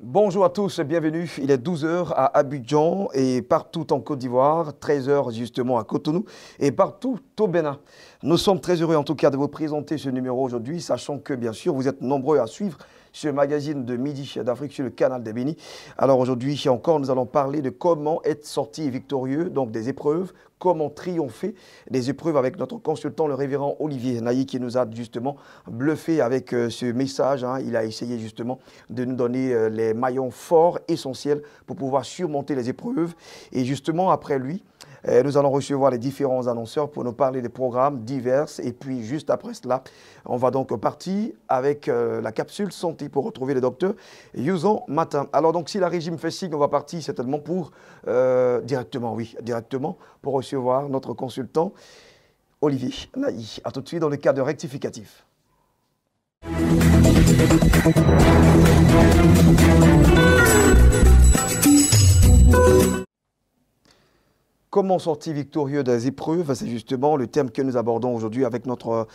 Bonjour à tous, bienvenue. Il est 12 h à Abidjan et partout en Côte d'Ivoire, 13 h justement à Cotonou et partout au Bénin. Nous sommes très heureux en tout cas de vous présenter ce numéro aujourd'hui, sachant que bien sûr vous êtes nombreux à suivre ce magazine de Midi d'Afrique sur le canal des Bénis. Alors aujourd'hui encore, nous allons parler de comment être sorti victorieux, donc des épreuves, comment triompher des épreuves avec notre consultant, le révérend Olivier Naï, qui nous a justement bluffé avec ce message. Il a essayé justement de nous donner les maillons forts, essentiels pour pouvoir surmonter les épreuves. Et justement, après lui, nous allons recevoir les différents annonceurs pour nous parler des programmes divers. Et puis, juste après cela, on va donc partir avec la capsule santé pour retrouver le docteur Youzan Matin. Alors, donc, si la régie me fait signe, on va partir certainement pour, directement pour recevoir notre consultant Olivier Naï. A tout de suite dans le cadre rectificatif. Comment sortir victorieux des épreuves? C'est justement le thème que nous abordons aujourd'hui avec notre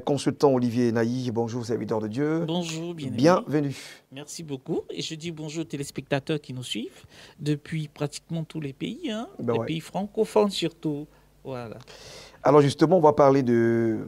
consultant Olivier Naï. Bonjour, serviteur de Dieu. Bonjour, bienvenue. Merci beaucoup. Et je dis bonjour aux téléspectateurs qui nous suivent depuis pratiquement tous les pays, les pays francophones surtout. Voilà. Alors justement, on va parler de...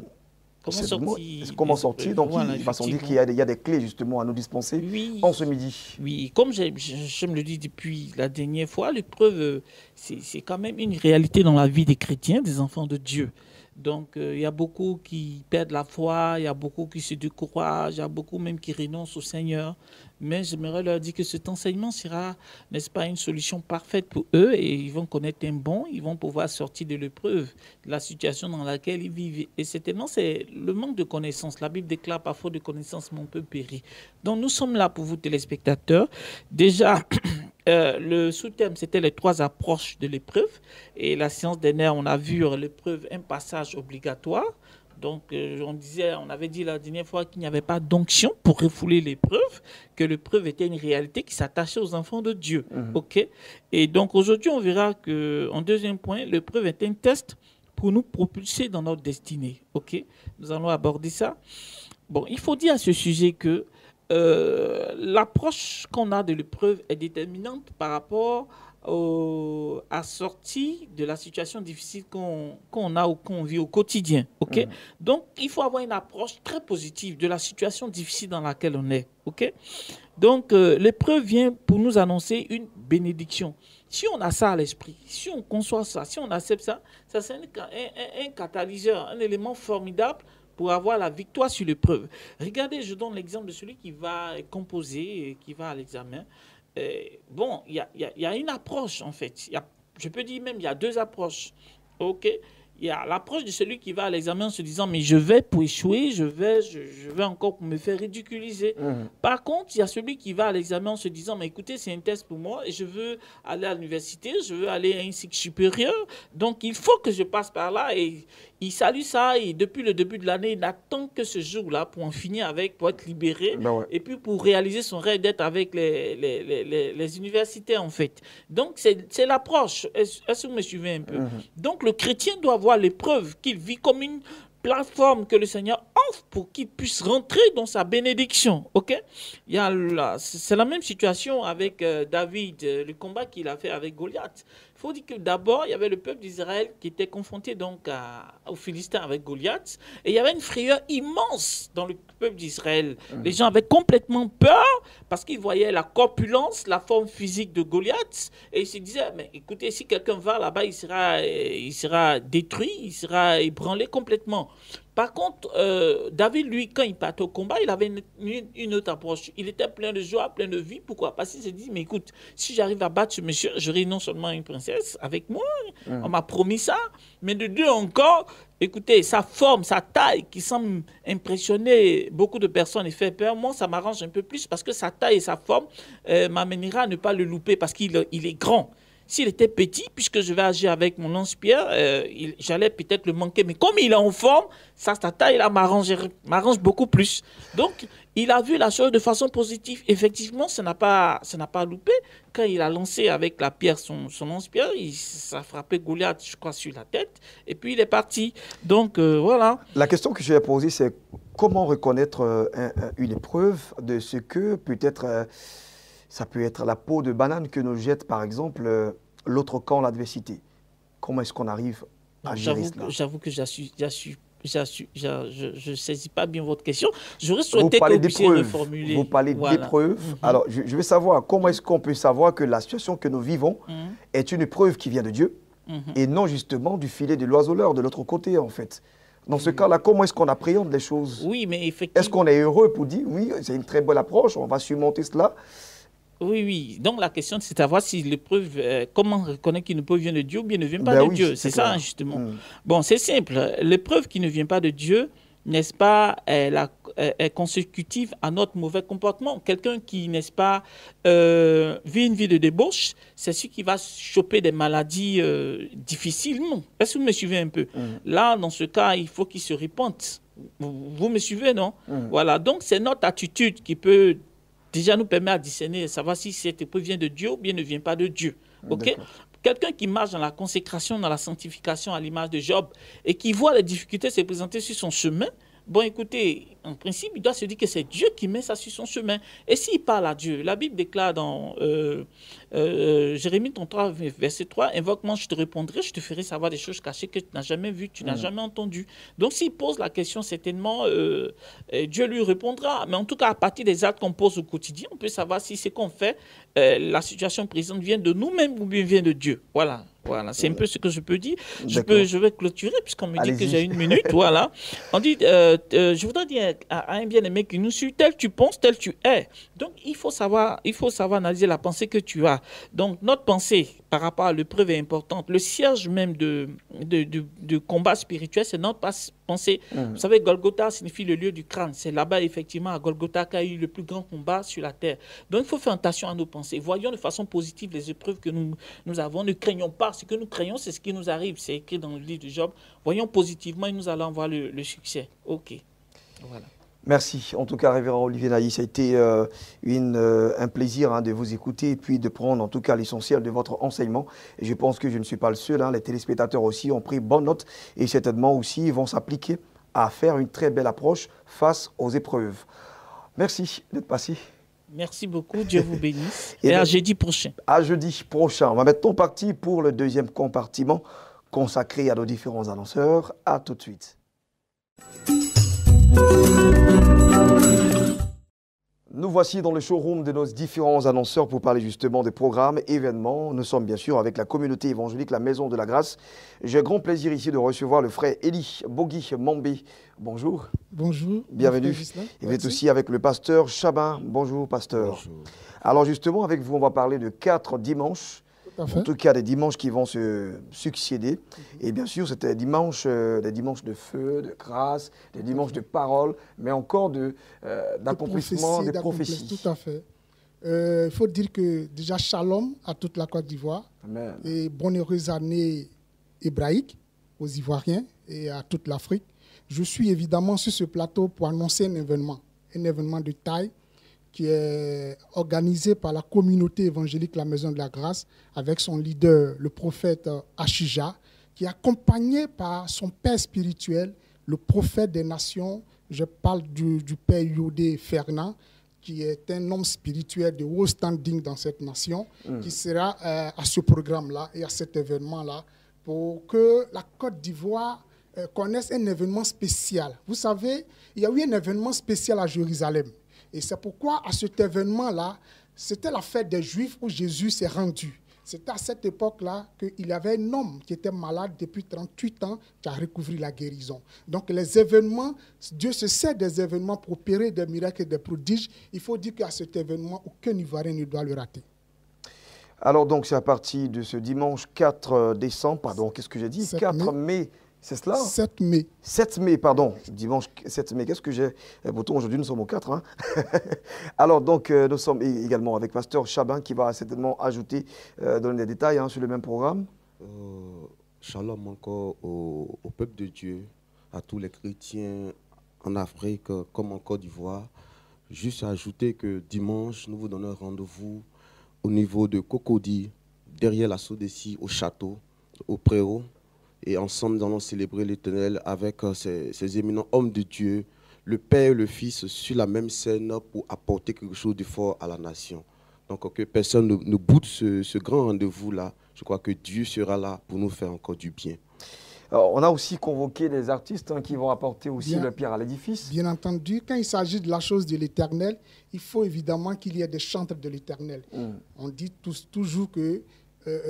Comment sortir. Donc, voilà, il va sans dire qu'il y a des clés justement à nous dispenser en ce midi. Oui, comme je me le dis depuis la dernière fois, l'épreuve, c'est quand même une réalité dans la vie des chrétiens, des enfants de Dieu. Donc, il y a beaucoup qui perdent la foi, il y a beaucoup qui se découragent, il y a beaucoup même qui renoncent au Seigneur. Mais j'aimerais leur dire que cet enseignement sera, n'est-ce pas, une solution parfaite pour eux et ils vont connaître un bon, ils vont pouvoir sortir de l'épreuve, de la situation dans laquelle ils vivent. Et certainement, c'est le manque de connaissances. La Bible déclare parfois de connaissances, mon peuple périt. Donc, nous sommes là pour vous, téléspectateurs. Déjà, le sous-thème, c'était les 3 approches de l'épreuve. Et la séance dernière, on a vu l'épreuve, un passage obligatoire. Donc, on avait dit la dernière fois qu'il n'y avait pas d'onction pour refouler l'épreuve, que l'épreuve était une réalité qui s'attachait aux enfants de Dieu. OK? Et donc, aujourd'hui, on verra qu'en deuxième point, l'épreuve est un test pour nous propulser dans notre destinée. OK? Nous allons aborder ça. Bon, il faut dire à ce sujet que l'approche qu'on a de l'épreuve est déterminante par rapport à sortir de la situation difficile qu'on a ou qu'on vit au quotidien. Okay? Donc, il faut avoir une approche très positive de la situation difficile dans laquelle on est. Okay? Donc, l'épreuve vient pour nous annoncer une bénédiction. Si on a ça à l'esprit, si on conçoit ça, si on accepte ça, ça c'est un catalyseur, un élément formidable pour avoir la victoire sur l'épreuve. Regardez, je donne l'exemple de celui qui va composer, qui va à l'examen. Bon, il y a une approche, en fait. Je peux dire même, il y a 2 approches. OK? Il y a l'approche de celui qui va à l'examen en se disant, mais je vais pour échouer, je vais encore pour me faire ridiculiser. Par contre, il y a celui qui va à l'examen en se disant, mais écoutez, c'est un test pour moi et je veux aller à l'université, je veux aller à un cycle supérieur. Donc, il faut que je passe par là et il salue ça et depuis le début de l'année, il n'attend que ce jour-là pour en finir avec, pour être libéré et puis pour réaliser son rêve d'être avec les universitaires, en fait. Donc, c'est l'approche. Est-ce que vous me suivez un peu? Donc, le chrétien doit voir l'épreuve qu'il vit comme une plateforme que le Seigneur offre pour qu'il puisse rentrer dans sa bénédiction. OK? C'est la même situation avec David, le combat qu'il a fait avec Goliath. Il faut dire que d'abord, il y avait le peuple d'Israël qui était confronté donc aux Philistins avec Goliath. Et il y avait une frayeur immense dans le peuple d'Israël. Les gens avaient complètement peur parce qu'ils voyaient la corpulence, la forme physique de Goliath. Et ils se disaient, mais écoutez, si quelqu'un va là-bas, il sera détruit, il sera ébranlé complètement. Par contre, David, lui, quand il partait au combat, il avait une autre approche. Il était plein de joie, plein de vie. Pourquoi? Parce qu'il s'est dit, mais écoute, si j'arrive à battre ce monsieur, j'aurai non seulement une princesse avec moi, on m'a promis ça, mais de 2 encore, écoutez, sa forme, sa taille qui semble impressionner beaucoup de personnes et faire peur, moi, ça m'arrange un peu plus parce que sa taille et sa forme m'amènera à ne pas le louper parce qu'il est grand. s'il était petit, puisque je vais agir avec mon lance-pierre, j'allais peut-être le manquer. Mais comme il est en forme, sa taille là m'arrange beaucoup plus. Donc, il a vu la chose de façon positive. Effectivement, ça n'a pas loupé. Quand il a lancé avec la pierre son lance-pierre, ça a frappé Goliath, je crois, sur la tête. Et puis, il est parti. Donc, voilà. La question que je vais poser, c'est comment reconnaître une épreuve de ce que peut-être, ça peut être la peau de banane que nous jette, par exemple, l'autre camp, l'adversité. Comment est-ce qu'on arrive à gérer cela? J'avoue que je ne saisis pas bien votre question. J'aurais souhaité que vous puissiez reformuler. Vous parlez d'épreuve. Alors, je veux savoir, comment est-ce qu'on peut savoir que la situation que nous vivons est une épreuve qui vient de Dieu et non justement du filet de l'oiseleur de l'autre côté, en fait. Dans ce cas-là, comment est-ce qu'on appréhende les choses? Oui, mais effectivement... Est-ce qu'on est heureux pour dire, oui, c'est une très bonne approche, on va surmonter cela? Oui, oui. Donc, la question, c'est de savoir si l'épreuve, comment reconnaître qu'une épreuve vient de Dieu ou bien ne vient pas de Dieu. C'est ça, justement. Bon, c'est simple. L'épreuve qui ne vient pas de Dieu, n'est-ce pas, est consécutive à notre mauvais comportement. Quelqu'un qui, n'est-ce pas, vit une vie de débauche, c'est celui qui va choper des maladies difficilement. Est-ce que vous me suivez un peu? Là, dans ce cas, il faut qu'il se repente. Vous me suivez, non? Voilà. Donc, c'est notre attitude qui peut déjà nous permet à discerner, savoir si cette épreuve vient de Dieu ou bien ne vient pas de Dieu. Ok? Quelqu'un qui marche dans la consécration, dans la sanctification à l'image de Job et qui voit les difficultés se présenter sur son chemin, bon, écoutez, en principe, il doit se dire que c'est Dieu qui met ça sur son chemin. Et s'il parle à Dieu, la Bible déclare dans Jérémie 33, verset 3, « Invoque-moi, je te répondrai, je te ferai savoir des choses cachées que tu n'as jamais vues, tu n'as jamais entendues. » Donc, s'il pose la question, certainement, Dieu lui répondra. Mais en tout cas, à partir des actes qu'on pose au quotidien, on peut savoir si ce qu'on fait, la situation présente vient de nous-mêmes ou bien vient de Dieu. Voilà. Voilà, c'est un peu ce que je peux dire. Je vais clôturer puisqu'on me dit que j'ai 1 minute. Voilà. On dit, je voudrais dire à un bien-aimé qui nous suit, tel tu penses, tel tu es. Donc, il faut savoir analyser la pensée que tu as. Donc, notre pensée par rapport à l'épreuve est importante. Le siège même de combat spirituel, c'est notre pensée. Vous savez, Golgotha signifie le lieu du crâne. C'est là-bas, effectivement, à Golgotha, qu'a eu le plus grand combat sur la terre. Donc, il faut faire attention à nos pensées. Voyons de façon positive les épreuves que nous avons. Ne craignons pas. Ce que nous craignons, c'est ce qui nous arrive. C'est écrit dans le livre de Job. Voyons positivement et nous allons voir le succès. OK. Voilà. Merci. En tout cas, Révérend Olivier Naïs, ça a été un plaisir de vous écouter et puis de prendre en tout cas l'essentiel de votre enseignement. Et je pense que je ne suis pas le seul. Les téléspectateurs aussi ont pris bonne note et certainement aussi vont s'appliquer à faire une très belle approche face aux épreuves. Merci d'être passé. Merci beaucoup. Dieu vous bénisse. Et à jeudi prochain. À jeudi prochain. On va maintenant partir pour le deuxième compartiment consacré à nos différents annonceurs. À tout de suite. Nous voici dans le showroom de nos différents annonceurs pour parler justement des programmes, événements. Nous sommes bien sûr avec la communauté évangélique, la Maison de la Grâce. J'ai grand plaisir ici de recevoir le frère Élie Bogui Mambé. Bonjour. Bonjour. Bienvenue. Il est aussi avec le pasteur Chabin. Bonjour, pasteur. Bonjour. Alors justement, avec vous, on va parler de 4 dimanches. En tout cas, des dimanches qui vont se succéder. Et bien sûr, c'était des dimanches de feu, de grâce, des dimanches de parole, mais encore d'accomplissement, de prophéties. Tout à fait. Il faut dire que déjà, shalom à toute la Côte d'Ivoire. Amen. Et bonne heureuse année hébraïque aux Ivoiriens et à toute l'Afrique. Je suis évidemment sur ce plateau pour annoncer un événement de taille, qui est organisé par la communauté évangélique La Maison de la Grâce, avec son leader, le prophète Achija, qui est accompagné par son père spirituel, le prophète des nations. Je parle du père Yodé Fernand, qui est un homme spirituel de haut standing dans cette nation, qui sera à ce programme-là et à cet événement-là, pour que la Côte d'Ivoire connaisse un événement spécial. Vous savez, il y a eu un événement spécial à Jérusalem. Et c'est pourquoi, à cet événement-là, c'était la fête des Juifs où Jésus s'est rendu. C'était à cette époque-là qu'il y avait un homme qui était malade depuis 38 ans qui a recouvert la guérison. Donc les événements, Dieu se sert des événements pour opérer des miracles et des prodiges. Il faut dire qu'à cet événement, aucun Ivoirien ne doit le rater. Alors donc c'est à partir de ce dimanche 4 décembre, pardon, qu'est-ce que j'ai dit? 4 mai C'est cela? 7 mai. 7 mai, pardon. Dimanche 7 mai. Qu'est-ce que j'ai? Pourtant, aujourd'hui, nous sommes au 4. Hein. Alors, donc, nous sommes également avec Pasteur Chabin qui va certainement ajouter, donner des détails hein, sur le même programme. Shalom encore au peuple de Dieu, à tous les chrétiens en Afrique comme en Côte d'Ivoire. Juste à ajouter que dimanche, nous vous donnons rendez-vous au niveau de Cocody, derrière la Sodessi, au château, au Préau. Et ensemble, nous allons célébrer l'Éternel avec ces éminents hommes de Dieu, le Père et le Fils, sur la même scène pour apporter quelque chose de fort à la nation. Donc que personne ne boude ce grand rendez-vous-là. Je crois que Dieu sera là pour nous faire encore du bien. Alors, on a aussi convoqué des artistes hein, qui vont apporter aussi le pierre à l'édifice. Bien entendu, quand il s'agit de la chose de l'Éternel, il faut évidemment qu'il y ait des chantres de l'Éternel. On dit toujours que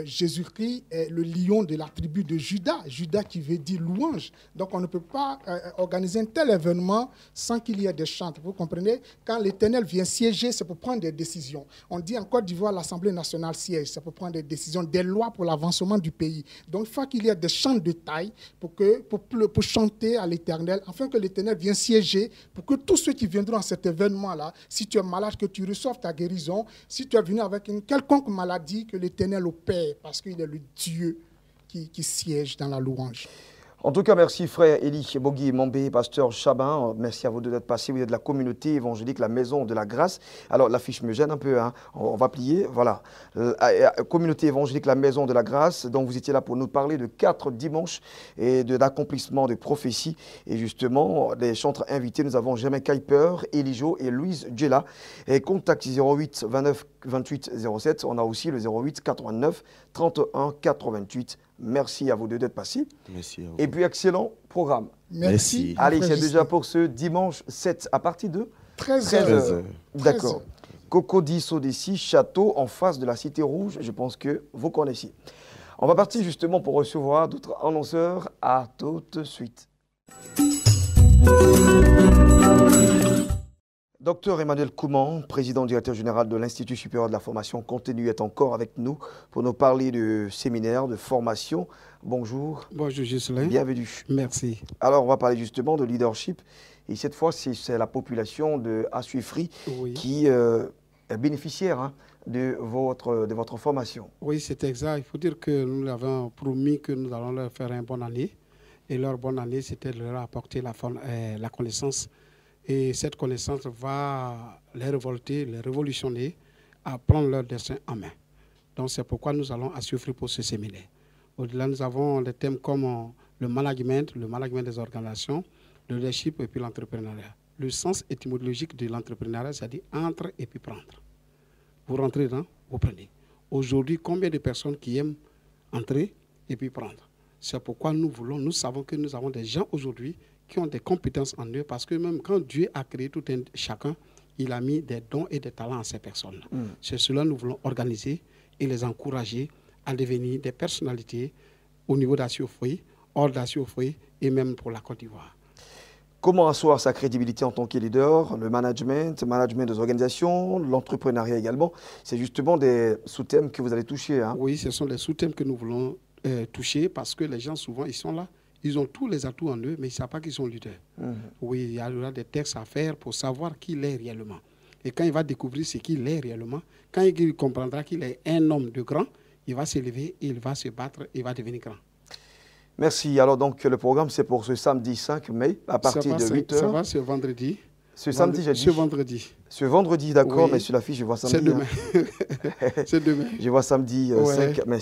Jésus-Christ est le lion de la tribu de Juda, Juda qui veut dire louange. Donc on ne peut pas organiser un tel événement sans qu'il y ait des chantres. Vous comprenez? Quand l'Éternel vient siéger, c'est pour prendre des décisions. On dit en Côte d'Ivoire, l'Assemblée nationale siège, c'est pour prendre des décisions, des lois pour l'avancement du pays. Donc il faut qu'il y ait des chants de taille pour chanter à l'Éternel, afin que l'Éternel vienne siéger, pour que tous ceux qui viendront à cet événement-là, si tu es malade, que tu reçoives ta guérison, si tu es venu avec une quelconque maladie, que l'Éternel Père, parce qu'il est le Dieu qui siège dans la louange. En tout cas, merci frère Eli Bogui Mambé, pasteur Chabin. Merci à vous deux d'être passés. Vous êtes de la communauté évangélique, la Maison de la Grâce. Alors, l'affiche me gêne un peu. Hein. On va plier. Voilà. Communauté évangélique, la Maison de la Grâce. Donc, vous étiez là pour nous parler de 4 dimanches et de l'accomplissement de prophéties. Et justement, les chantres invités, nous avons Germain Kuiper, Elijo et Louise Djela. Et contact 08 29 28 07. On a aussi le 08 89 31 88. Merci à vous deux d'être passés. Merci à vous. Et puis, excellent programme. Merci. Allez, c'est déjà pour ce dimanche 7 à partir de 13h. D'accord. Cocody Sodessi, château en face de la Cité Rouge. Je pense que vous connaissez. On va partir justement pour recevoir d'autres annonceurs. À tout de suite. Docteur Emmanuel Kouman, président directeur général de l'Institut supérieur de la formation continue, est encore avec nous pour nous parler de séminaire, de formation. Bonjour. Bonjour Ghislain. Bienvenue. Merci. Alors, on va parler justement de leadership. Et cette fois, c'est la population de Assuifri qui est bénéficiaire hein, de votre formation. Oui, c'est exact. Il faut dire que nous leur avons promis que nous allons leur faire une bonne année. Et leur bonne année, c'était de leur apporter la connaissance. Et cette connaissance va les révolter, les révolutionner, à prendre leur destin en main. Donc c'est pourquoi nous allons Assuifri pour ce séminaire. Au-delà, nous avons des thèmes comme le management des organisations, le leadership et puis l'entrepreneuriat. Le sens étymologique de l'entrepreneuriat, c'est-à-dire entre et puis prendre. Vous rentrez dedans, vous prenez. Aujourd'hui, combien de personnes qui aiment entrer et puis prendre? C'est pourquoi nous savons que nous avons des gens aujourd'hui qui ont des compétences en eux, parce que même quand Dieu a créé chacun, il a mis des dons et des talents à ces personnes. C'est cela que nous voulons organiser et les encourager à devenir des personnalités au niveau d'Assuifri, hors d'Assuifri et même pour la Côte d'Ivoire. Comment asseoir sa crédibilité en tant que leader, le management des organisations, l'entrepreneuriat également? C'est justement des sous-thèmes que vous allez toucher. Hein? Oui, ce sont les sous-thèmes que nous voulons toucher, parce que les gens, souvent, ils sont là. Ils ont tous les atouts en eux, mais ils ne savent pas qu'ils sont leaders. Oui, il y a des textes à faire pour savoir qui il est réellement. Et quand il va découvrir ce qu'il est réellement, quand il comprendra qu'il est un homme de grand, il va s'élever, il va se battre, il va devenir grand. Merci. Alors donc, le programme, c'est pour ce samedi 5 mai, à partir de 8h. Ça va, ce vendredi. Ce samedi, j'ai dit. Ce vendredi. Ce vendredi, d'accord, oui. Mais sur la fiche, je vois samedi. C'est demain. Hein. C'est demain. Je vois samedi 5, mais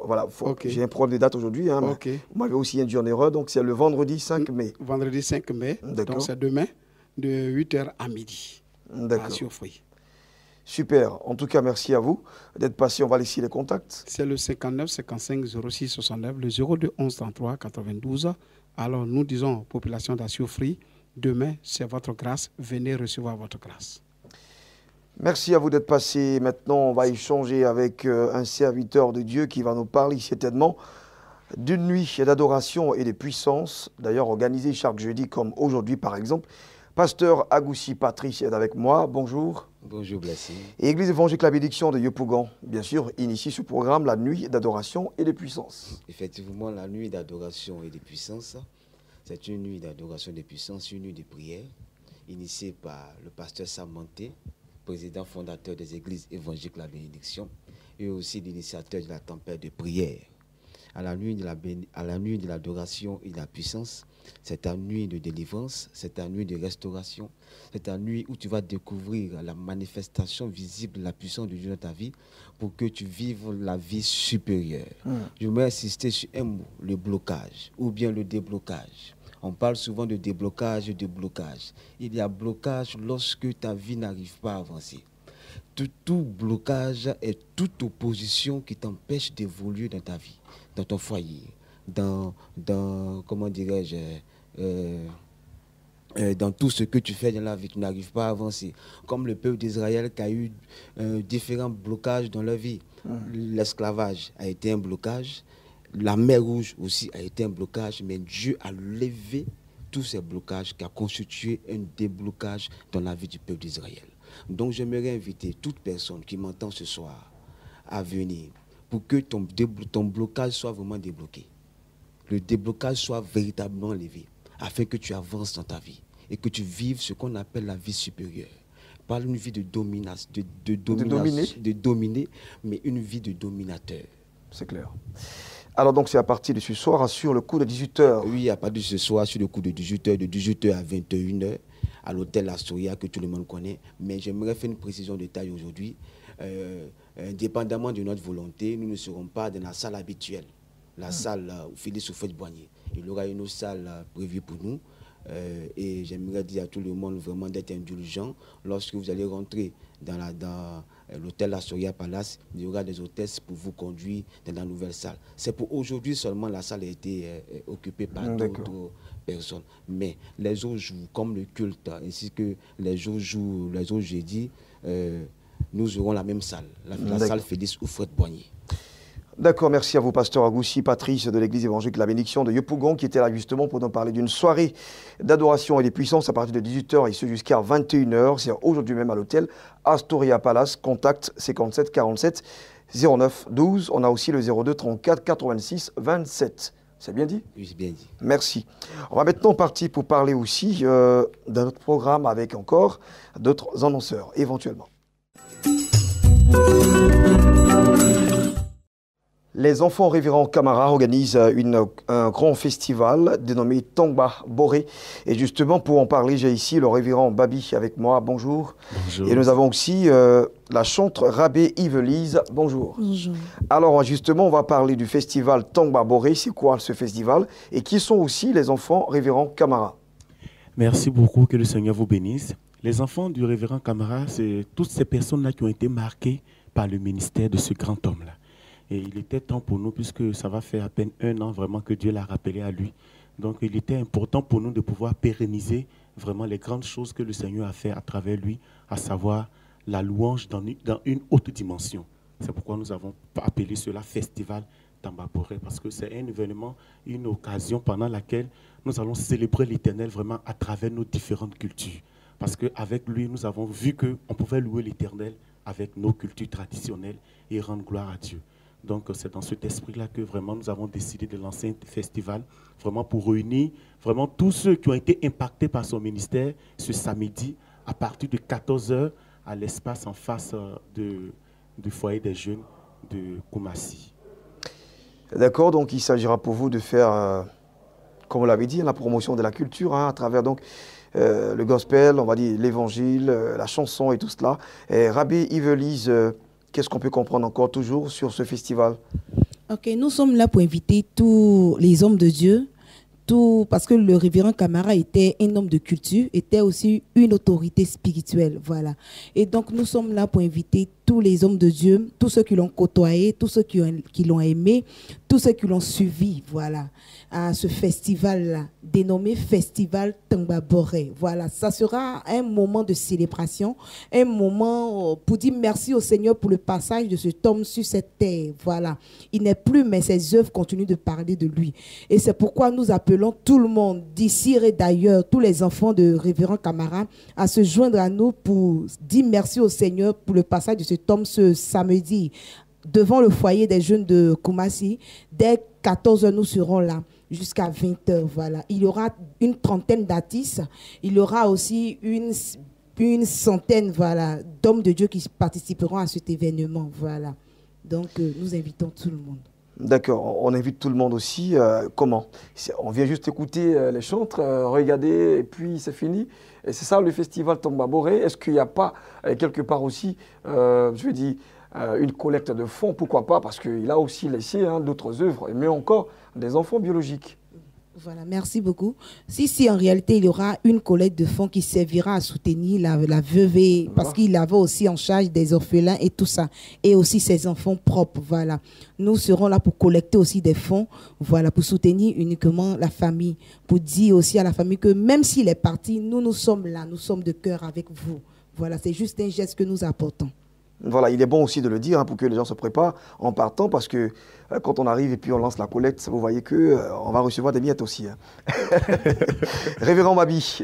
voilà, j'ai un problème de date aujourd'hui. Hein, vous m'avez aussi induit en erreur, donc c'est le vendredi 5 mai. Vendredi 5 mai, donc c'est demain, de 8h à midi. D'accord. Assuifri. Super. En tout cas, merci à vous d'être passé. On va laisser les contacts. C'est le 59 55 06 69, le 02 11 33 92. Alors, nous disons, population d'Assuifri, demain, c'est votre grâce. Venez recevoir votre grâce. Merci à vous d'être passé. Maintenant, on va échanger avec un serviteur de Dieu qui va nous parler certainement d'une nuit d'adoration et de puissance, d'ailleurs organisée chaque jeudi comme aujourd'hui par exemple, Pasteur Agoussi Patrice est avec moi. Bonjour. Bonjour Blessing. Et Église évangélique La Bénédiction de Yopougon, bien sûr, initie ce programme, la nuit d'adoration et de puissance. Effectivement, la nuit d'adoration et de puissance, c'est une nuit d'adoration et de puissance, une nuit de prière, initiée par le pasteur Sam Manté, président fondateur des Églises évangéliques La Bénédiction, et aussi l'initiateur de la tempête de prière. À la nuit de l'adoration et de la puissance, c'est ta nuit de délivrance, c'est ta nuit de restauration, c'est ta nuit où tu vas découvrir la manifestation visible de la puissance de Dieu dans ta vie pour que tu vives la vie supérieure. Je voudrais insister sur un mot, le blocage ou bien le déblocage. On parle souvent de déblocage et de blocage. Il y a blocage lorsque ta vie n'arrive pas à avancer. Tout blocage est toute opposition qui t'empêche d'évoluer dans ta vie, dans ton foyer, dans comment dirais-je, dans tout ce que tu fais dans la vie, tu n'arrives pas à avancer. Comme le peuple d'Israël qui a eu différents blocages dans leur vie. L'esclavage a été un blocage, la mer Rouge aussi a été un blocage, mais Dieu a levé tous ces blocages qui a constitué un déblocage dans la vie du peuple d'Israël. Donc j'aimerais inviter toute personne qui m'entend ce soir à venir pour que ton blocage soit vraiment débloqué. Le déblocage soit véritablement levé afin que tu avances dans ta vie et que tu vives ce qu'on appelle la vie supérieure. Pas une vie de dominer, mais une vie de dominateur. C'est clair. Alors donc c'est à partir de ce soir sur le coup de 18h. Oui, à partir de ce soir sur le coup de 18h, de 18h à 21h, à l'hôtel Astoria que tout le monde connaît. Mais j'aimerais faire une précision de taille aujourd'hui. Indépendamment de notre volonté, nous ne serons pas dans la salle habituelle, la salle où Félix Soufouette-Boigny. Il y aura une autre salle prévue pour nous. Et j'aimerais dire à tout le monde vraiment d'être indulgent. Lorsque vous allez rentrer dans l'hôtel Astoria Palace, il y aura des hôtesses pour vous conduire dans la nouvelle salle. C'est pour aujourd'hui seulement la salle a été occupée par d'autres personnes. Mais les autres jours, comme le culte, ainsi que les autres jours, les autres jeudis, nous aurons la même salle, la salle Félix Soufouette-Boigny. D'accord, merci à vous, pasteur Agoussi Patrice de l'église évangélique La Bénédiction de Yopougon, qui était là justement pour nous parler d'une soirée d'adoration et de puissance à partir de 18h et ce jusqu'à 21h. C'est aujourd'hui même à l'hôtel Astoria Palace. Contact 57 47 09 12. On a aussi le 02 34 86 27. C'est bien dit? Oui, c'est bien dit. Merci. On va maintenant partir pour parler aussi d'un autre programme avec encore d'autres annonceurs, éventuellement. Les enfants révérends Camara organisent un grand festival dénommé Tongba Boré. Et justement, pour en parler, j'ai ici le révérend Babi avec moi. Bonjour. Bonjour. Et nous avons aussi la chantre Rabé Yvelise. Bonjour. Bonjour. Alors, justement, on va parler du festival Tongba Boré. C'est quoi ce festival? Et qui sont aussi les enfants révérends Camara? Merci beaucoup, que le Seigneur vous bénisse. Les enfants du révérend Camara, c'est toutes ces personnes-là qui ont été marquées par le ministère de ce grand homme-là. Et il était temps pour nous, puisque ça va faire à peine 1 an vraiment que Dieu l'a rappelé à lui. Donc il était important pour nous de pouvoir pérenniser vraiment les grandes choses que le Seigneur a fait à travers lui, à savoir la louange dans une haute dimension. C'est pourquoi nous avons appelé cela Festival Tongba Boré, parce que c'est un événement, une occasion pendant laquelle nous allons célébrer l'Éternel vraiment à travers nos différentes cultures. Parce qu'avec lui, nous avons vu qu'on pouvait louer l'Éternel avec nos cultures traditionnelles et rendre gloire à Dieu. Donc c'est dans cet esprit-là que vraiment nous avons décidé de lancer un festival, vraiment pour réunir vraiment tous ceux qui ont été impactés par son ministère ce samedi à partir de 14h à l'espace en face du foyer des jeunes de Koumassi. D'accord, donc il s'agira pour vous de faire, comme vous l'avez dit, la promotion de la culture à travers donc le gospel, on va dire l'évangile, la chanson et tout cela. Et Rabbi Yvelise, qu'est-ce qu'on peut comprendre encore toujours sur ce festival? Ok, nous sommes là pour inviter tous les hommes de Dieu, parce que le révérend Camara était un homme de culture, était aussi une autorité spirituelle, voilà. Et donc nous sommes là pour inviter tous les hommes de Dieu, tous ceux qui l'ont côtoyé, tous ceux qui l'ont aimé, tous ceux qui l'ont suivi, voilà, à ce festival-là, dénommé Festival Tangba Boré. Voilà, ça sera un moment de célébration, un moment pour dire merci au Seigneur pour le passage de cet homme sur cette terre. Voilà, il n'est plus, mais ses œuvres continuent de parler de lui. Et c'est pourquoi nous appelons tout le monde, d'ici et d'ailleurs, tous les enfants de Révérend Camara, à se joindre à nous pour dire merci au Seigneur pour le passage de cet homme ce samedi devant le foyer des jeunes de Koumassi. Dès 14h, nous serons là jusqu'à 20h. Voilà. Il y aura une trentaine d'artistes. Il y aura aussi une centaine, voilà, d'hommes de Dieu qui participeront à cet événement. Voilà. Donc, nous invitons tout le monde. D'accord, on invite tout le monde aussi. Comment? On vient juste écouter les chantres, regarder, et puis c'est fini. Et c'est ça le festival Tangba Boré. Est-ce qu'il n'y a pas quelque part aussi, je veux dire, une collecte de fonds? Pourquoi pas? Parce qu'il a aussi laissé d'autres œuvres, mais encore des enfants biologiques. Voilà, merci beaucoup. Si en réalité, il y aura une collecte de fonds qui servira à soutenir la veuve, parce qu'il avait aussi en charge des orphelins et tout ça, et aussi ses enfants propres, voilà. Nous serons là pour collecter aussi des fonds, voilà, pour soutenir uniquement la famille, pour dire aussi à la famille que même s'il est parti, nous sommes là, nous sommes de cœur avec vous. Voilà, c'est juste un geste que nous apportons. Voilà, il est bon aussi de le dire pour que les gens se préparent en partant, parce que quand on arrive et puis on lance la collecte, vous voyez qu'on va recevoir des miettes aussi. Révérend Babi,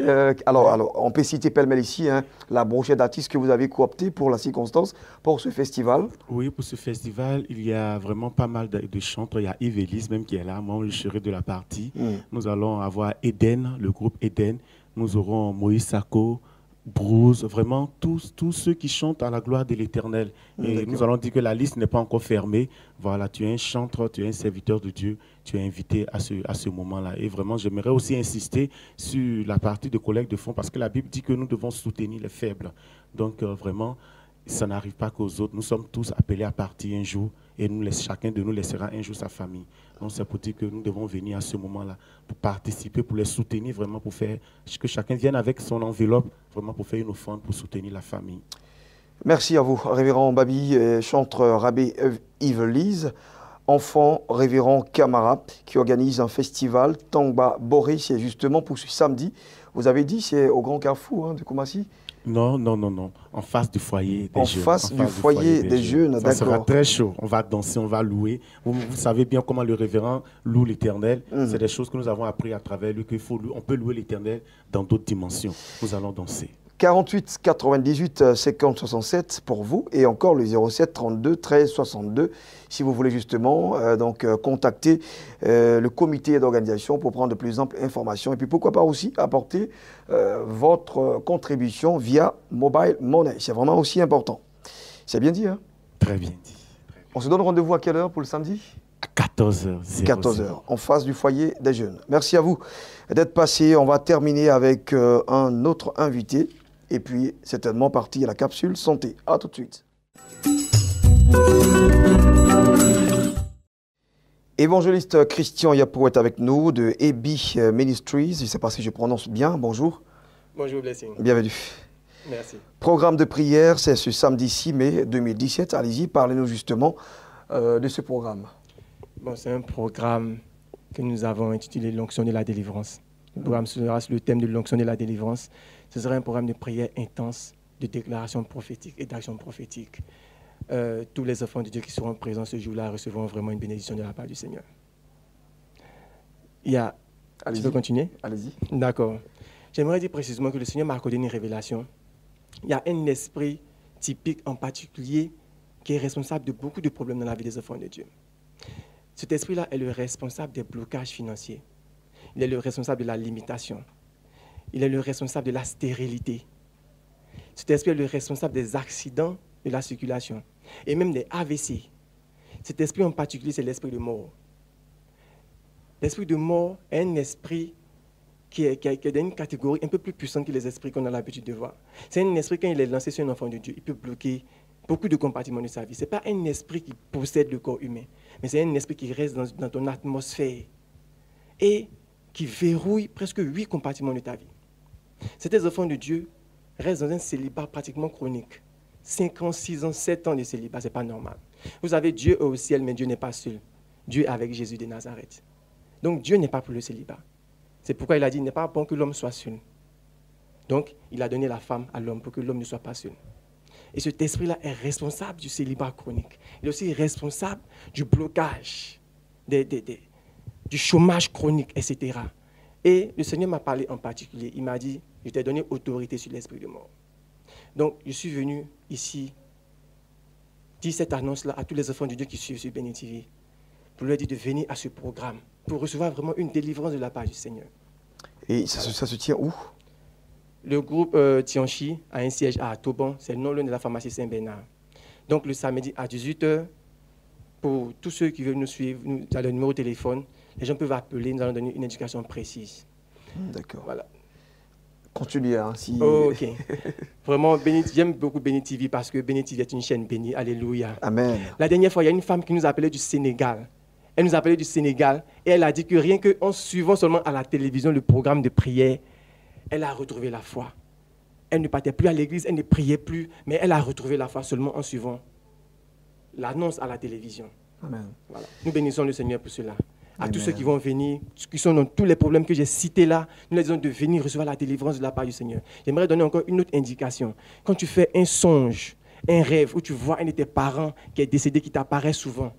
alors, on peut citer pêle-mêle ici la brochette d'artistes que vous avez coopté pour la circonstance, pour ce festival. Oui, pour ce festival, il y a vraiment pas mal de chantres. Il y a Yves Elise même qui est là, moi je serai de la partie. Nous allons avoir Eden, le groupe Eden. Nous aurons Moïse Sako, Bruce, vraiment tous ceux qui chantent à la gloire de l'Éternel. Et nous allons dire que la liste n'est pas encore fermée. Voilà, tu es un chanteur, tu es un serviteur de Dieu, tu es invité à ce moment-là. Et vraiment, j'aimerais aussi insister sur la partie de collecte de fonds, parce que la Bible dit que nous devons soutenir les faibles. Donc vraiment, ça n'arrive pas qu'aux autres. Nous sommes tous appelés à partir un jour, et chacun de nous laissera un jour sa famille. Donc c'est pour dire que nous devons venir à ce moment-là pour participer, pour les soutenir, vraiment pour faire que chacun vienne avec son enveloppe, vraiment pour faire une offrande, pour soutenir la famille. Merci à vous, Révérend Babi, chanteur Rabé Yves Lise, enfant Révérend Camara, qui organise un festival Tangba Boré. C'est justement pour ce samedi. Vous avez dit c'est au Grand Carrefour de Koumassi? Non. En face du foyer des jeunes. En face du foyer des jeunes, d'accord. Ça sera très chaud. On va danser, on va louer. Vous savez bien comment le révérend loue l'Éternel. C'est des choses que nous avons appris à travers lui, on peut louer l'Éternel dans d'autres dimensions. Nous allons danser. 48 98 50 67 pour vous, et encore le 07 32 13 62 si vous voulez justement contacter le comité d'organisation pour prendre de plus amples informations, et puis pourquoi pas aussi apporter votre contribution via Mobile Money. C'est vraiment aussi important. C'est bien dit, hein? Très bien dit. On se donne rendez-vous à quelle heure pour le samedi? À 14h. 14h, en face du foyer des jeunes. Merci à vous d'être passé. On va terminer avec un autre invité. Et puis, certainement parti à la capsule santé. À tout de suite. Évangéliste Christian Yapo est avec nous de Ebi Ministries. Je ne sais pas si je prononce bien. Bonjour. Bonjour, Blessing. Bienvenue. Merci. Programme de prière, c'est ce samedi 6 mai 2017. Allez-y, parlez-nous justement de ce programme. Bon, c'est un programme que nous avons intitulé l'onction de la délivrance. Le programme sera sur le thème de l'onction de la délivrance. Ce sera un programme de prière intense, de déclaration prophétique et d'action prophétique. Tous les enfants de Dieu qui seront présents ce jour-là recevront vraiment une bénédiction de la part du Seigneur. Tu veux continuer? Allez-y. D'accord. J'aimerais dire précisément que le Seigneur m'a accordé une révélation. Il y a un esprit typique en particulier qui est responsable de beaucoup de problèmes dans la vie des enfants de Dieu. Cet esprit-là est le responsable des blocages financiers. Il est le responsable de la limitation. Il est le responsable de la stérilité. Cet esprit est le responsable des accidents de la circulation et même des AVC. Cet esprit en particulier, c'est l'esprit de mort. L'esprit de mort est un esprit qui est dans une catégorie un peu plus puissante que les esprits qu'on a l'habitude de voir. C'est un esprit, quand il est lancé sur un enfant de Dieu, il peut bloquer beaucoup de compartiments de sa vie. Ce n'est pas un esprit qui possède le corps humain, mais c'est un esprit qui reste dans ton atmosphère et qui verrouille presque 8 compartiments de ta vie. Ces enfants de Dieu restent dans un célibat pratiquement chronique. 5 ans, 6 ans, 7 ans de célibat, ce n'est pas normal. Vous savez, Dieu est au ciel, mais Dieu n'est pas seul. Dieu est avec Jésus de Nazareth. Donc Dieu n'est pas pour le célibat. C'est pourquoi il a dit, il n'est pas bon que l'homme soit seul. Donc, il a donné la femme à l'homme pour que l'homme ne soit pas seul. Et cet esprit-là est responsable du célibat chronique. Il est aussi responsable du blocage, du chômage chronique, etc. Et le Seigneur m'a parlé en particulier. Il m'a dit, je t'ai donné autorité sur l'esprit de mort. Donc, je suis venu ici dire cette annonce-là à tous les enfants de Dieu qui suivent sur Béni TV, pour leur dire de venir à ce programme, pour recevoir vraiment une délivrance de la part du Seigneur. Et ça se tient où? Le groupe Tianchi a un siège à Toban, c'est non loin de la pharmacie Saint-Bernard. Donc le samedi à 18 h, pour tous ceux qui veulent nous suivre, nous avons le numéro de téléphone, les gens peuvent appeler, nous allons donner une indication précise. D'accord. Voilà. Continuez. Hein, si... Ok. Vraiment, j'aime beaucoup Béni TV parce que Béni TV est une chaîne bénie. Alléluia. Amen. La dernière fois, il y a une femme qui nous appelait du Sénégal. Elle nous appelait du Sénégal et elle a dit que rien qu'en suivant seulement à la télévision le programme de prière, elle a retrouvé la foi. Elle ne partait plus à l'église, elle ne priait plus, mais elle a retrouvé la foi seulement en suivant l'annonce à la télévision. Amen. Voilà. Nous bénissons le Seigneur pour cela. À tous ceux qui vont venir, qui sont dans tous les problèmes que j'ai cités là, nous les disons de venir recevoir la délivrance de la part du Seigneur. J'aimerais donner encore une autre indication. Quand tu fais un songe, un rêve, où tu vois un de tes parents qui est décédé, qui t'apparaît souvent,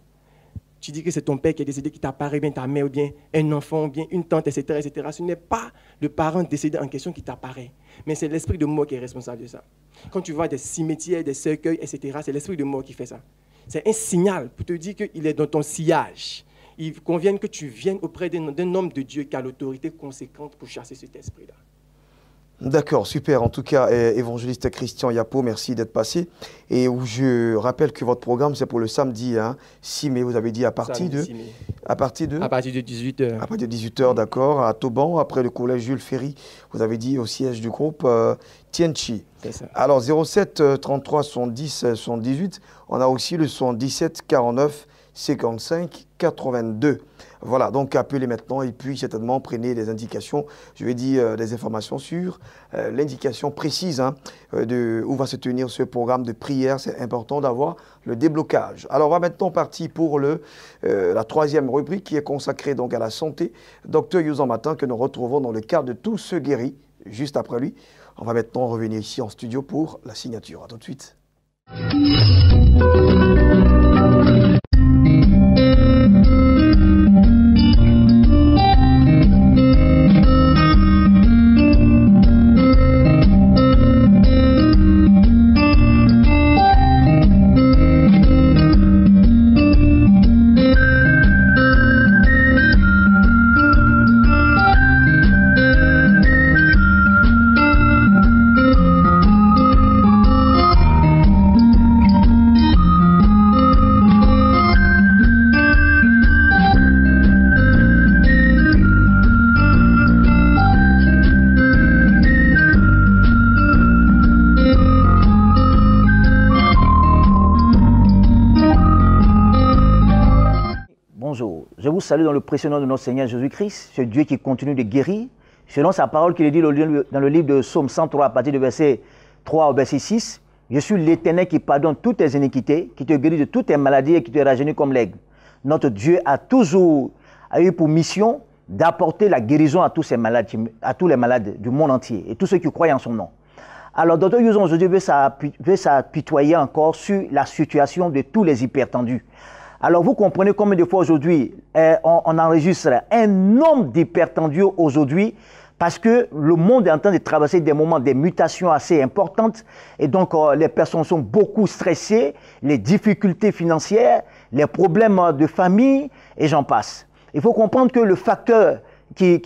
tu dis que c'est ton père qui est décédé, qui t'apparaît, bien ta mère, ou bien un enfant, ou bien une tante, etc., etc. Ce n'est pas le parent décédé en question qui t'apparaît, mais c'est l'esprit de mort qui est responsable de ça. Quand tu vois des cimetières, des cercueils, etc., c'est l'esprit de mort qui fait ça. C'est un signal pour te dire qu'il est dans ton sillage. Il convient que tu viennes auprès d'un homme de Dieu qui a l'autorité conséquente pour chasser cet esprit-là. D'accord, super. En tout cas, évangéliste Christian Yapo, merci d'être passé. Et je rappelle que votre programme, c'est pour le samedi 6 mai, vous avez dit à partir de 18 h. À partir de 18 h, d'accord, à Toban, après le collège Jules Ferry, vous avez dit au siège du groupe Tianchi. C'est ça. Alors 07 33 70 78, on a aussi le 77 49 55 82. Voilà, donc appelez maintenant et puis certainement prenez des indications, je vais dire des informations sur l'indication précise de où va se tenir ce programme de prière. C'est important d'avoir le déblocage. Alors on va maintenant partir pour la troisième rubrique qui est consacrée donc à la santé. Docteur Youzan Matin que nous retrouvons dans le cadre de Tous ceux guéris. Juste après lui, on va maintenant revenir ici en studio pour la signature. À tout de suite. Je vous salue dans le précieux nom de notre Seigneur Jésus-Christ, ce Dieu qui continue de guérir, selon sa parole qu'il est dit dans le livre de Psaume 103, à partir du verset 3 au verset 6. Je suis l'Éternel qui pardonne toutes tes iniquités, qui te guérit de toutes tes maladies et qui te rajeunit comme l'aigle. Notre Dieu a toujours eu pour mission d'apporter la guérison à tous les malades du monde entier et tous ceux qui croient en son nom. Alors, Dr Youzan aujourd'hui veut s'apitoyer encore sur la situation de tous les hypertendus. Alors, vous comprenez combien de fois aujourd'hui on enregistre un nombre d'hypertendus aujourd'hui parce que le monde est en train de traverser des moments, des mutations assez importantes et donc les personnes sont beaucoup stressées, les difficultés financières, les problèmes de famille et j'en passe. Il faut comprendre que le facteur le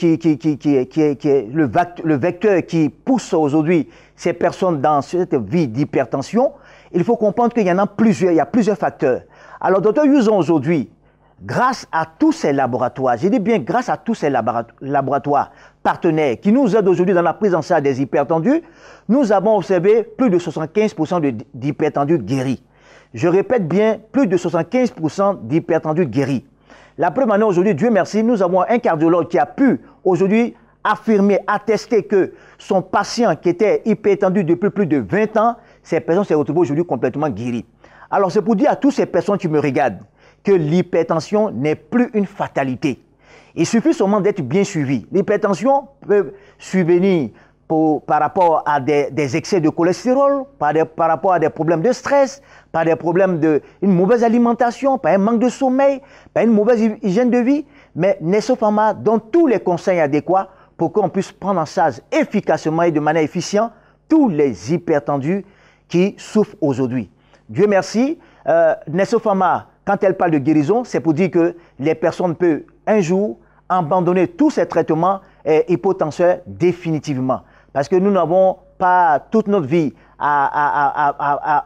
vecteur qui pousse aujourd'hui ces personnes dans cette vie d'hypertension, il faut comprendre qu'il y en a plusieurs, il y a plusieurs facteurs. Alors, Dr Youzan aujourd'hui, grâce à tous ces laboratoires, je dis bien grâce à tous ces laboratoires partenaires qui nous aident aujourd'hui dans la prise en charge des hypertendus, nous avons observé plus de 75% d'hypertendus guéris. Je répète bien, plus de 75% d'hypertendus guéris. La preuve maintenant aujourd'hui, Dieu merci, nous avons un cardiologue qui a pu aujourd'hui affirmer, attester que son patient qui était hypertendu depuis plus de 20 ans ces personnes se retrouvent aujourd'hui complètement guéries. Alors c'est pour dire à toutes ces personnes qui me regardent que l'hypertension n'est plus une fatalité. Il suffit seulement d'être bien suivi. L'hypertension peut survenir par rapport à des excès de cholestérol, par rapport à des problèmes de stress, par des problèmes d'une mauvaise alimentation, par un manque de sommeil, par une mauvaise hygiène de vie. Mais Nesso Pharma donne tous les conseils adéquats pour qu'on puisse prendre en charge efficacement et de manière efficiente tous les hypertendus qui souffrent aujourd'hui. Dieu merci, Nesso Pharma, quand elle parle de guérison, c'est pour dire que les personnes peuvent un jour abandonner tous ces traitements hypotenseurs définitivement. Parce que nous n'avons pas toute notre vie à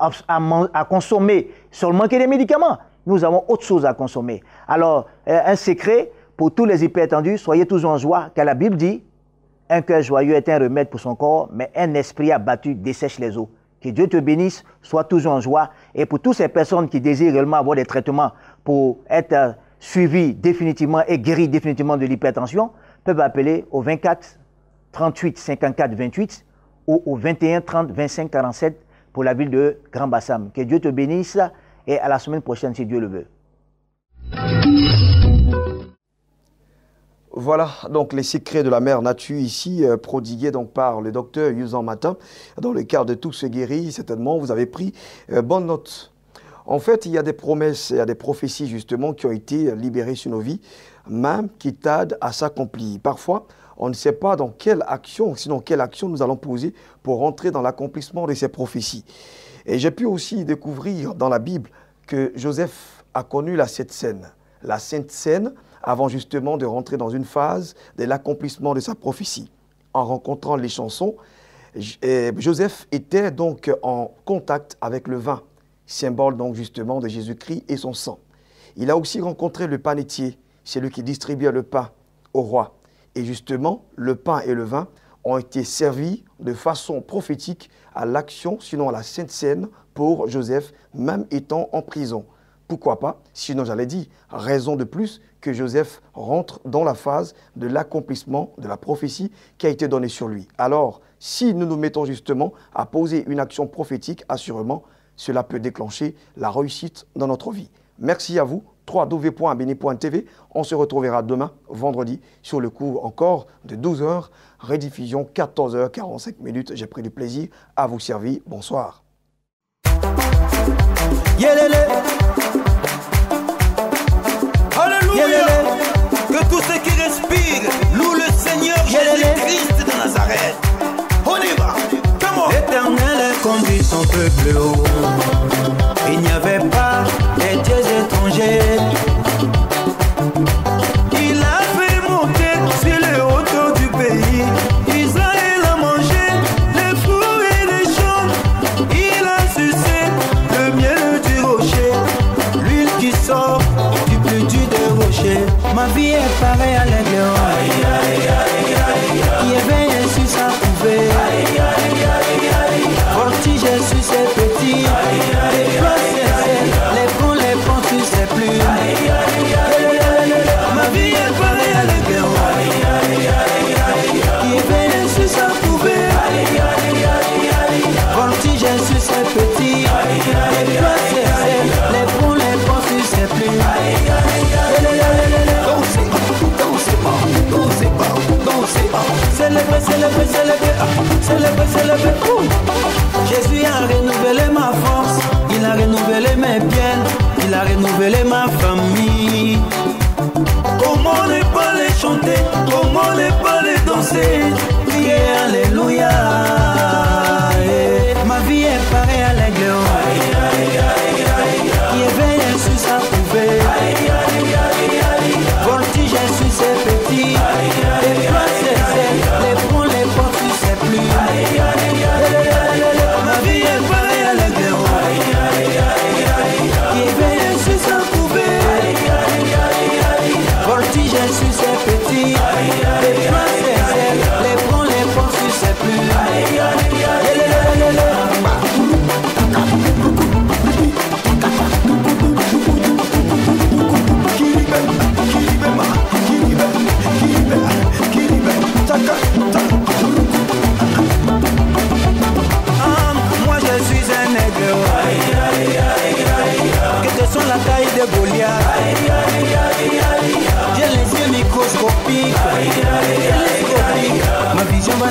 consommer seulement que des médicaments. Nous avons autre chose à consommer. Alors, un secret pour tous les hypertendus, soyez toujours en joie, car la Bible dit, un cœur joyeux est un remède pour son corps, mais un esprit abattu dessèche les eaux. Que Dieu te bénisse, sois toujours en joie. Et pour toutes ces personnes qui désirent réellement avoir des traitements pour être suivis définitivement et guéris définitivement de l'hypertension, peuvent appeler au 24 38 54 28 ou au 21 30 25 47 pour la ville de Grand Bassam. Que Dieu te bénisse et à la semaine prochaine si Dieu le veut. Voilà donc les secrets de la mère nature ici, prodigués donc par le docteur Yuzan Matin. Dans le cadre de Tous se guérit, certainement vous avez pris bonne note. En fait, il y a des promesses, il y a des prophéties justement qui ont été libérées sur nos vies, même qui tardent à s'accomplir. Parfois, on ne sait pas dans quelle action, sinon quelle action nous allons poser pour rentrer dans l'accomplissement de ces prophéties. Et j'ai pu aussi découvrir dans la Bible que Joseph a connu la Sainte Seine. La Sainte Seine, avant justement de rentrer dans une phase de l'accomplissement de sa prophétie. En rencontrant les chansons, Joseph était donc en contact avec le vin, symbole donc justement de Jésus-Christ et son sang. Il a aussi rencontré le panetier, celui qui distribuait le pain au roi. Et justement, le pain et le vin ont été servis de façon prophétique à l'action, sinon à la Sainte Seine, pour Joseph, même étant en prison. Pourquoi pas? Sinon, j'allais dire, raison de plus que Joseph rentre dans la phase de l'accomplissement de la prophétie qui a été donnée sur lui. Alors, si nous nous mettons justement à poser une action prophétique, assurément, cela peut déclencher la réussite dans notre vie. Merci à vous. www.abeni.tv. On se retrouvera demain, vendredi, sur le cours encore de 12h, rediffusion 14h45 minutes. J'ai pris du plaisir à vous servir. Bonsoir. Alléluia. Que tous ceux qui respirent louent le Seigneur Jésus-Christ de Nazareth. On y va. L'Éternel conduit son peuple haut. Il n'y avait pas des dieux étrangers. Il a fait monter sur les hauteurs du pays. Israël a mangé les fruits et les champs. Il a sucé le miel du rocher. L'huile qui sort du plus dur des rochers. Ma vie est pareille à l'aigle qui éveille sur sa couvée. Voltige sur ses petits.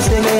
Seigneur.